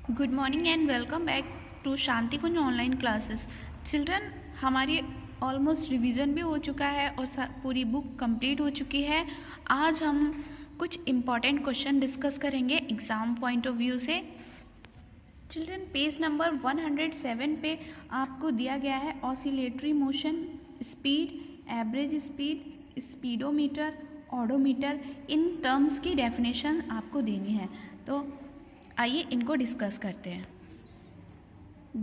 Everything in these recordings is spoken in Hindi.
Good morning and welcome back to Shanti Kunj online classes. Children, हमारी ऑलमोस्ट रिवीजन भी हो चुका है और पूरी बुक कंप्लीट हो चुकी है। आज हम कुछ इम्पॉर्टेंट क्वेश्चन डिस्कस करेंगे एग्ज़ाम पॉइंट ऑफ व्यू से। चिल्ड्रन, पेज नंबर 107 पे आपको दिया गया है oscillatory motion, speed, average speed, speedometer, odometer, in terms की डेफिनेशन आपको देनी है। तो आइए इनको डिस्कस करते हैं।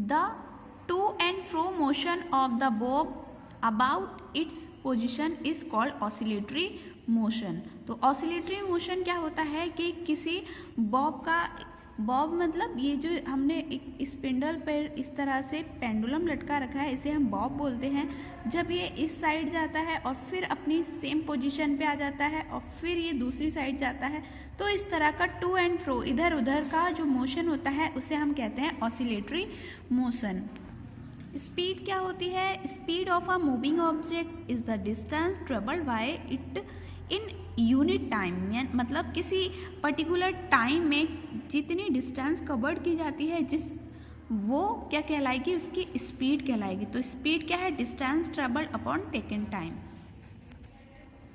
The two and fro motion of the Bob about its position is called oscillatory motion. तो ऑसिलेटरी मोशन क्या होता है कि किसी बॉब मतलब ये जो हमने एक स्पिंडल पर इस तरह से पेंडुलम लटका रखा है, इसे हम बॉब बोलते हैं। जब ये इस साइड जाता है और फिर अपनी सेम पोजीशन पे आ जाता है और फिर ये दूसरी साइड जाता है, तो इस तरह का टू एंड फ्रो इधर उधर का जो मोशन होता है उसे हम कहते हैं ऑसिलेटरी मोशन। स्पीड क्या होती है? Speed of a moving object is the distance travelled by it in unit time, मतलब किसी पर्टिकुलर टाइम में जितनी डिस्टेंस कवर्ड की जाती है वो क्या कहलाएगी? उसकी स्पीड कहलाएगी। तो स्पीड क्या है? Distance travelled upon taken time.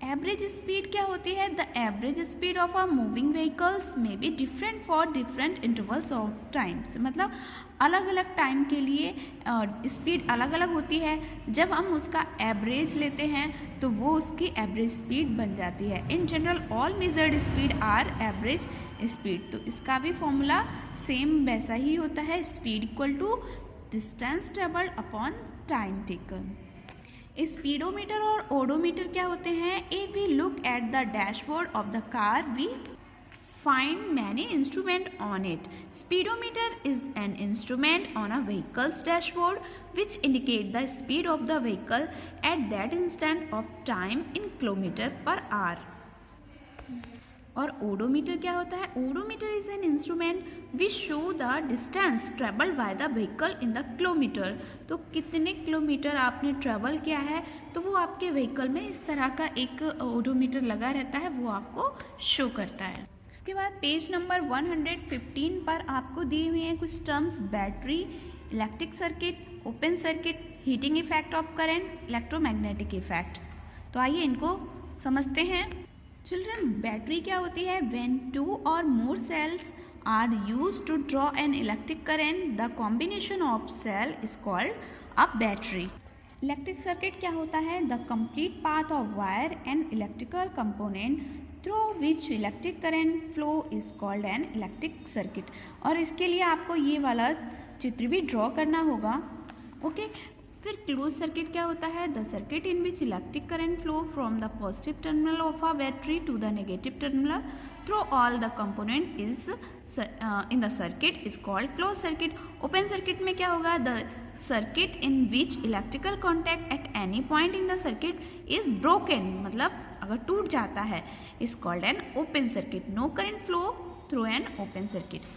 Average speed क्या होती है? The average speed of a moving vehicles may be different for different intervals of times, मतलब अलग अलग टाइम के लिए स्पीड अलग अलग होती है। जब हम उसका एवरेज लेते हैं तो वो उसकी एवरेज स्पीड बन जाती है। In general all measured speed are average speed. तो इसका भी फॉर्मूला सेम वैसा ही होता है, speed equal to distance travelled upon time taken. Speedometer और ओडोमीटर क्या होते हैं? If we look at the dashboard of the car we find many instruments on it. Speedometer is an instrument on a vehicle's dashboard which indicate the speed of the vehicle at that instant of time in kilometer per hour. और ओडोमीटर क्या होता है? Odometer is an instrument which show the distance travelled by the vehicle in the kilometre. तो कितने किलोमीटर आपने ट्रेवल किया है तो वो आपके व्हीकल में इस तरह का एक ओडोमीटर लगा रहता है, वो आपको शो करता है। उसके बाद पेज नंबर 115 पर आपको दी हुई हैं कुछ terms: battery, electric circuit, open circuit, heating effect of current, electromagnetic effect. तो आइए इनको समझते हैं। चिल्ड्रन, बैटरी क्या होती है? व्हेन टू और more cells are used to draw an electric current the combination of cell is called a battery. Electric circuit क्या होता है? The complete path of wire and electrical component through which electric current flow is called an electric circuit. और इसके लिए आपको ये वाला चित्र भी ड्रॉ करना होगा। ओके, फिर क्लोज सर्किट क्या होता है? The circuit in which electric current flow from the positive terminal of a battery to the negative terminal through all the component is in the circuit is called close circuit. Open circuit में क्या होगा? The circuit in which electrical contact at any point in the circuit is broken, मतलब अगर टूट जाता है, is called an open circuit. No current flow through an open circuit.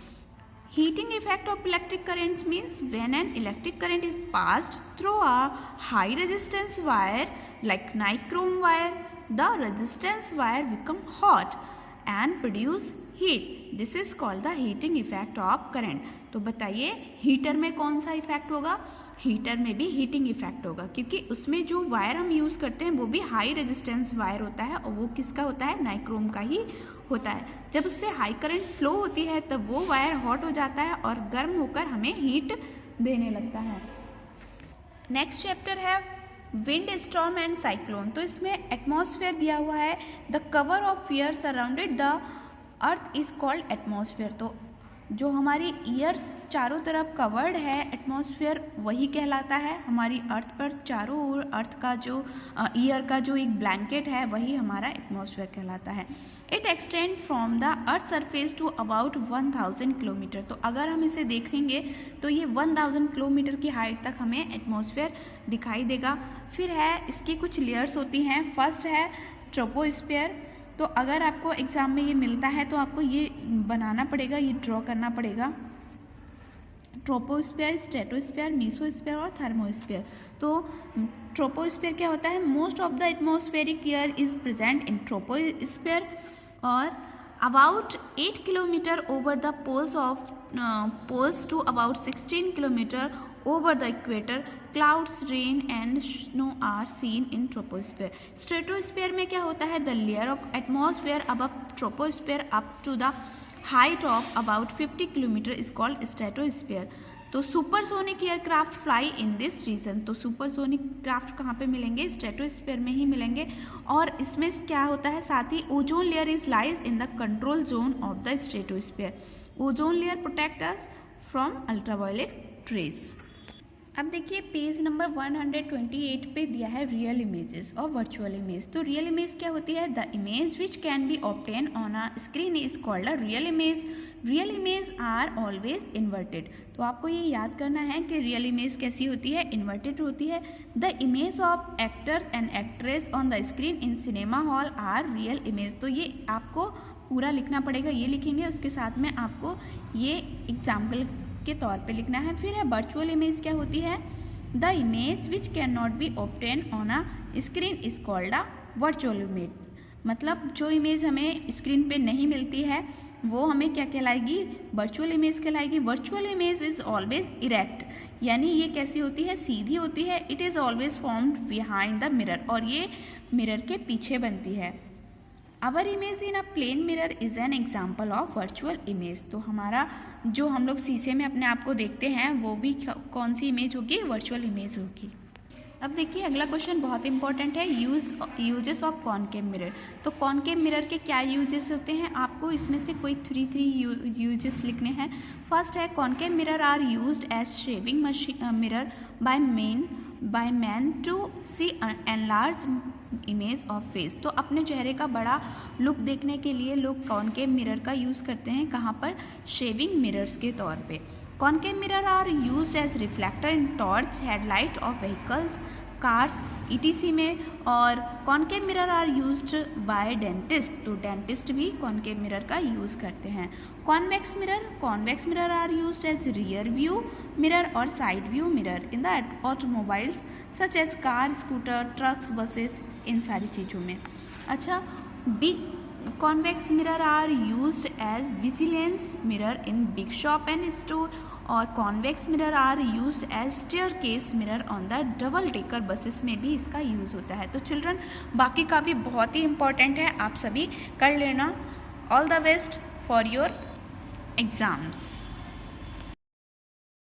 Heating effect of electric currents means when an electric current is passed through a high resistance wire like nichrome wire, the resistance wire become hot and produce heat. This is called the heating effect of current. तो बताइए हीटर में कौन सा इफेक्ट होगा? हीटर में भी हीटिंग इफेक्ट होगा, क्योंकि उसमें जो वायर हम यूज़ करते हैं वो भी हाई रेजिस्टेंस वायर होता है और वो किसका होता है? नाइक्रोम का ही होता है। जब उससे हाई करंट फ्लो होती है तब वो वायर हॉट हो जाता है और गर्म होकर हमें हीट देने लगता है। नेक्स्ट चैप्टर है विंड स्टॉर्म एंड साइक्लोन। तो इसमें एटमॉस्फेयर दिया हुआ है। The cover of air surrounded the earth is called atmosphere. तो जो हमारी ईयर्स चारों तरफ कवर्ड है एटमॉस्फेयर वही कहलाता है। हमारी अर्थ पर चारों ओर अर्थ का जो ईयर का जो एक ब्लैंकेट है वही हमारा एटमॉस्फेयर कहलाता है। It extend from the earth surface to about 1000 kilometre. तो अगर हम इसे देखेंगे तो ये 1000 किलोमीटर की हाइट तक हमें एटमॉस्फेयर दिखाई देगा। फिर है इसकी कुछ लेयर्स होती हैं। फर्स्ट है ट्रोपोस्फेयर। तो अगर आपको एग्ज़ाम में ये मिलता है तो आपको ये बनाना पड़ेगा, ये ड्रॉ करना पड़ेगा। ट्रोपोस्फेयर, स्ट्रेटोस्फेयर, मीसोस्फेयर और थर्मोस्फेयर। तो ट्रोपोस्फेयर क्या होता है? Most of the atmospheric air is present in troposphere. और about 8 kilometer over the poles to about 16 kilometer over the equator, clouds, rain and snow are seen in troposphere. Stratosphere में क्या होता है? The layer of atmosphere above troposphere up to the height of about 50 kilometer is called stratosphere. तो supersonic aircraft fly in this region. तो सुपरसोनिक क्राफ्ट कहाँ पे मिलेंगे? स्ट्रेटोस्फीयर में ही मिलेंगे. और इसमें क्या होता है? साथ ही ozone layer is lies in the control zone of the stratosphere. Ozone layer protect us from ultraviolet rays. अब देखिए पेज नंबर 128 पे दिया है रियल इमेजेस और वर्चुअल इमेज. तो रियल इमेज क्या होती है? The image which can be obtain on a screen is called a real image. Real image are always inverted. तो आपको ये याद करना है कि रियल इमेज कैसी होती है? इन्वर्टेड होती है. The image of actors and actress on the screen in cinema hall are real image. तो ये आपको पूरा लिखना पड़ेगा. ये लिखेंगे, उसके साथ में आपको ये एग्जाम्पल के तौर पे लिखना है. फिर है वर्चुअल इमेज. क्या होती है? The image which can not be obtain on a screen is called a virtual image. मतलब जो इमेज हमें स्क्रीन पे नहीं मिलती है वो हमें क्या कहलाएगी? वर्चुअल इमेज कहलाएगी. Virtual image is always erect, यानी ये कैसी होती है? सीधी होती है. It is always formed behind the mirror, और ये मिरर के पीछे बनती है. Our image in a plane mirror is an example of virtual image. तो हमारा जो हम लोग शीशे में अपने आप को देखते हैं वो भी कौन सी इमेज होगी? वर्चुअल इमेज होगी. अब देखिए अगला क्वेश्चन बहुत इंपॉर्टेंट है. Uses of concave mirror. तो कॉनकेव मिरर के क्या यूजेस होते हैं? आपको इसमें से कोई थ्री यूजेस लिखने हैं. फर्स्ट है concave mirror are used as shaving mirror by man to see enlarge image of face. तो अपने चेहरे का बड़ा लुक देखने के लिए लोग कॉनकेव मिरर का यूज़ करते हैं. कहाँ पर? शेविंग मिरर्स के तौर पे. Concave mirror are used as reflector in torch headlight of vehicles, cars, ETC में. और concave mirror are used by dentist. तो डेंटिस्ट भी कॉनकेव मिरर का यूज़ करते हैं. Convex mirror are used as rear view mirror और side view mirror in the automobiles such as car, scooter, trucks, buses, इन सारी चीज़ों में. अच्छा, big convex mirror are used as vigilance mirror in big shop and store. और convex mirror are used as staircase mirror on the double decker buses में भी इसका यूज़ होता है. तो चिल्ड्रन बाकी का भी बहुत ही इंपॉर्टेंट है, आप सभी कर लेना. All the best for your exams.